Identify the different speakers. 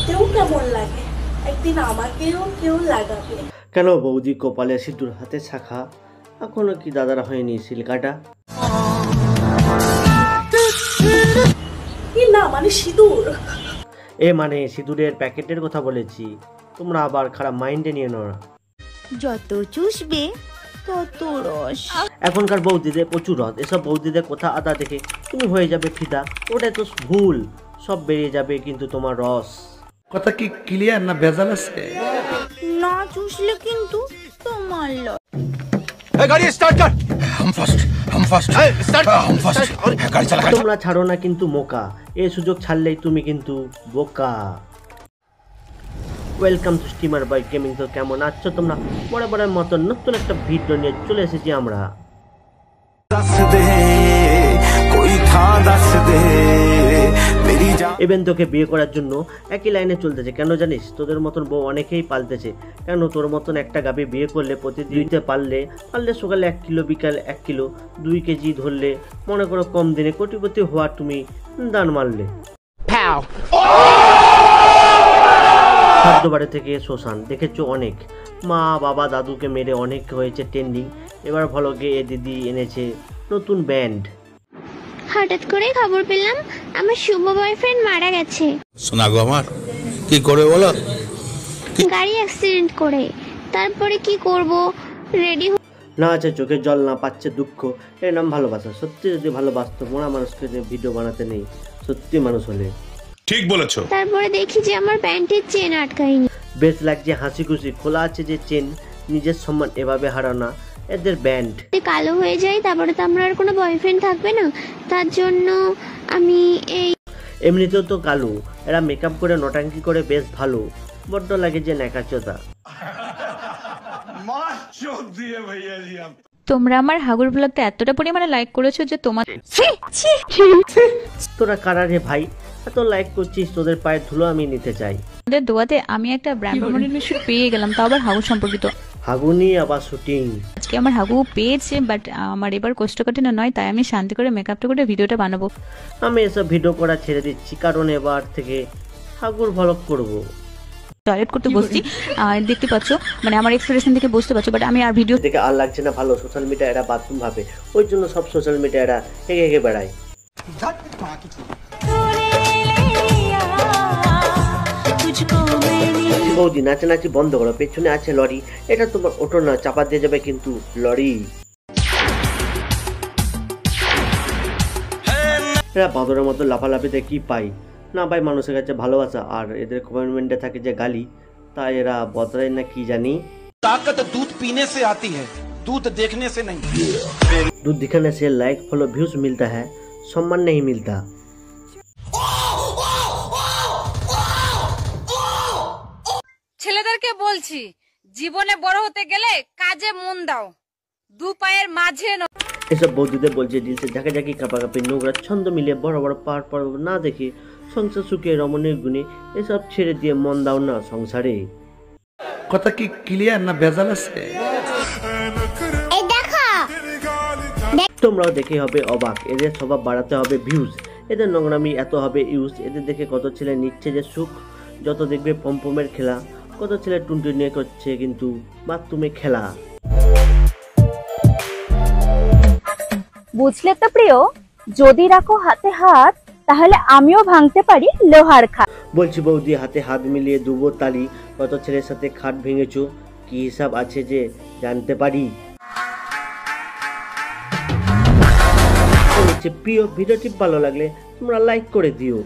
Speaker 1: দেখতেও কেমন লাগে, একদিন আমাকেও কেউ লাগাবে।
Speaker 2: কেন বৌদি কপালে সিঁদুর হাতে শাখা, এখনো কি দাদার হয়নি সিলকাটা?
Speaker 1: কি না মানে সিঁদুর?
Speaker 2: এ মানে সিঁদুরের প্যাকেটের কথা বলেছি, তোমরা আবার খারাপ মাইন্ডে নিয়ে নাও না।
Speaker 3: যত চুষবে তত রস।
Speaker 2: এখনকার বৌদিদের প্রচুর রস, এসব বৌদিদের কথা আদা দেখে তুমি হয়ে যাবে ফিদা, ওটা তো ভুল, সব বেরিয়ে যাবে কিন্তু তোমার রস।
Speaker 4: কথা কি ক্লিয়ার না ভেজাল আছে?
Speaker 3: না চুষলে কিন্তু তোমার লস।
Speaker 4: গাড়ি স্টার্ট কর। हम फास्ट स्टार्ट गाड़ी चला।
Speaker 2: তোমরা ছাড়ো না কিন্তু মোকা, এই সুযোগ ছাড়লেই তুমি কিন্তু বোকা। Welcome to steamer by gaming. তো কেমন আছো তোমরা? বরাবরের মতো নতুন একটা ভিডিও নিয়ে চলে এসেছি আমরা। ইভেন তোকে বিয়ে করার জন্য একই লাইনে চলতেছে, কেন জানিস? তোদের মতন বউ অনেকেই পালতেছে। কেন তোর মতন একটা গাভী বিয়ে করলে প্রতিদিন পারলে সকালে 1 কিলো, বিকাল 1 কিলো, 2 কেজি ধরলে, মনে করো কম দিনে কোটিপতি হওয়ার তুমি দান মারলে। খাদ্যবাড়ি থেকে শ্মশান দেখেছো অনেক, মা বাবা দাদুকে মেরে অনেক হয়েছে ট্রেন্ডিং। এবার ভ্লগে এ দিদি এনেছে নতুন ব্যান্ড।
Speaker 5: হঠাৎ করে খবর পেলাম আমার শুভ বয়ফ্রেন্ড মারা গেছে।
Speaker 6: শোনা গো আমার, কি করে বলো?
Speaker 5: গাড়ি অ্যাক্সিডেন্ট করে। তারপরে কি করব, রেডি
Speaker 2: না আছে চোখে জল, না পাচ্ছে দুঃখ, এর নাম ভালোবাসা। সত্যি যদি ভালোবাসতো মরা মানুষকে ভিডিও বানাতে নেই, সত্যি মানুষ হলে।
Speaker 6: ঠিক বলেছো।
Speaker 5: তারপরে দেখি যে আমার প্যান্টের চেন আটকায়নি।
Speaker 2: বেশ লাগছে হাসি খুশি, খোলা আছে যে চেন, নিজের সম্মান এভাবে হারানা এদের ব্যান্ড।
Speaker 5: কালো হয়ে যায়, তারপরে তো আমার আর কোনো বয়ফ্রেন্ড থাকবে না, তার জন্য আমি এই
Speaker 2: এমনিতেও তো কালো, এরা মেকআপ করে নটাঙ্কি করে বেশ ভালো, বড্ড লাগে যে ন্যাকাচোদা।
Speaker 7: তোমরা আমার হাগুর ব্লগটা এতটা পরিমাণে লাইক করেছো যে তোমার
Speaker 2: তোরা কারা রে ভাই, এত লাইক করছিস? তোদের পায়ের ধুলো আমি নিতে চাই।
Speaker 7: তোমাদের দোয়াতে আমি একটা ব্র্যান্ড মনিটর পেয়ে গেলাম, তাও আবার হাগু সম্পর্কিত।
Speaker 2: হাগুনি আবার শুটিং।
Speaker 7: আজকে আমার হাগু পেয়েছে, বাট আমার এবার কোষ্ঠকাঠিন্য নয়, তাই আমি শান্তি করে মেকআপটা করে ভিডিওটা বানাবো।
Speaker 2: আমি এসব ভিডিও করা ছেড়ে দিচ্ছি, কারণ এবার থেকে হাগুর ভ্লগ করবো।
Speaker 7: টয়লেট করতে বসছি আর দেখতে পাচ্ছ, মানে আমার এক্সপ্রেশন থেকে বুঝতে পারছো, বাট আমি আর ভিডিও
Speaker 2: দেখে আর লাগছে না ভালো। সোশ্যাল মিডিয়া এরা বাথরুম ভাবে, ওই জন্য সব সোশ্যাল মিডিয়া এরা হেগে হেগে বেড়ায়। বৌদি নাচানাচি বন্ধ করো, পেছনে আছে লরি, এটা তোমার ওঠো না, চাপা দিয়ে যাবে কিন্তু লরি। এরা বাদরের মতো লাফালাফিতে কি পাই না পাই মানুষের কাছে ভালোবাসা, আর এদের কমেন্টে থাকে যে গালি, তাই এরা বদলায় না কি জানি।
Speaker 8: ताकत दूध पीने से आती है, दूध देखने से नहीं।
Speaker 2: दूध दिखाने से लाइक फॉलो व्यूज मिलता है, सम्मान नहीं मिलता।
Speaker 9: ছেলেদেরকে বলছি, জীবনে বড় হতে গেলে কাজে মন দাও, দু পায়ের মাঝে
Speaker 2: এসব বৌদিদের বলছে দিল সে ঝাঁকাঝাঁকি কাঁপাকাঁপি নোংরা ছন্দ মিলিয়ে বড় বড় পাহাড় পর্বত না দেখে সংসার সুখে রমণীর গুণে এসব ছেড়ে দিয়ে মন দাও না সংসারে।
Speaker 4: কথা কি ক্লিয়ার না ভেজাল আছে?
Speaker 2: তোমরাও দেখে হবে অবাক, এদের স্বভাব বাড়াতে হবে ভিউজ, এদের নোংরামি এত হবে ইউজ। এদের দেখে কত ছেলে নিচ্ছে যে সুখ, যত দেখবে পম্পমের খেলা, কত ছেলে টুনটু নিয়ে করছে কিন্তু বাথরুমে খেলা।
Speaker 3: বুঝলে তো প্রিয়, যদি রাখো হাতে হাত তাহলে আমিও ভাঙতে পারি লোহার খাট।
Speaker 2: বলছি বৌদি হাতে হাত মিলিয়ে দুবো তালি, কত ছেলের সাথে খাট ভেঙেছো, কি হিসাব আছে যে জানতে পারি। প্রিয় ভিডিওটি ভালো লাগলে তোমরা লাইক করে দিও।